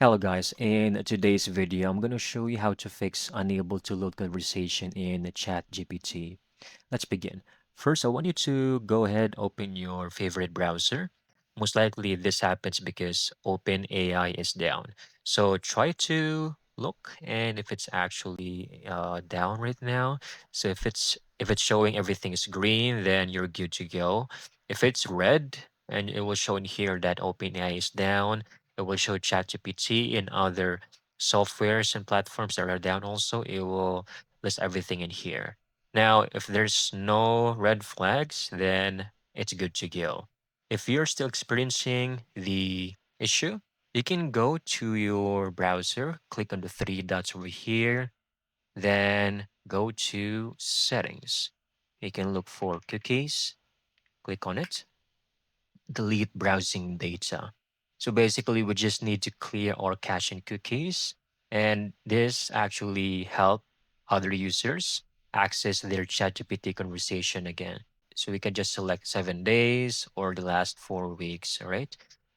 Hello guys, in today's video, I'm going to show you how to fix unable to load conversation in ChatGPT. Let's begin. First, I want you to go ahead, open your favorite browser. Most likely this happens because OpenAI is down. So try to look and if it's actually down right now. So if it's showing everything is green, then you're good to go. If it's red and it will show in here that OpenAI is down, it will show ChatGPT and other softwares and platforms that are down also. It will list everything in here. Now, if there's no red flags, then it's good to go. If you're still experiencing the issue, you can go to your browser, click on the three dots over here, then go to settings. You can look for cookies, click on it, delete browsing data. So basically, we just need to clear our cache and cookies, and this actually help other users access their ChatGPT conversation again. So we can just select 7 days or the last 4 weeks. All right.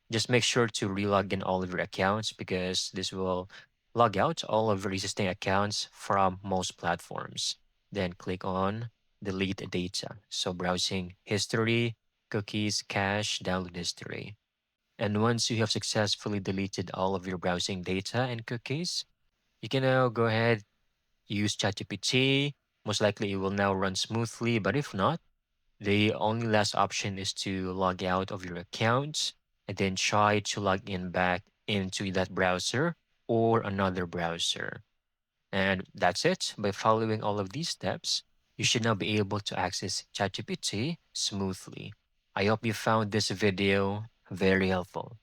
Just make sure to relog in all of your accounts because this will log out all of your existing accounts from most platforms. Then click on delete data. So browsing history, cookies, cache, download history. And once you have successfully deleted all of your browsing data and cookies, you can now go ahead, use ChatGPT. Most likely it will now run smoothly, but if not, the only last option is to log out of your account and then try to log in back into that browser or another browser. And that's it. By following all of these steps, you should now be able to access ChatGPT smoothly. I hope you found this video very helpful.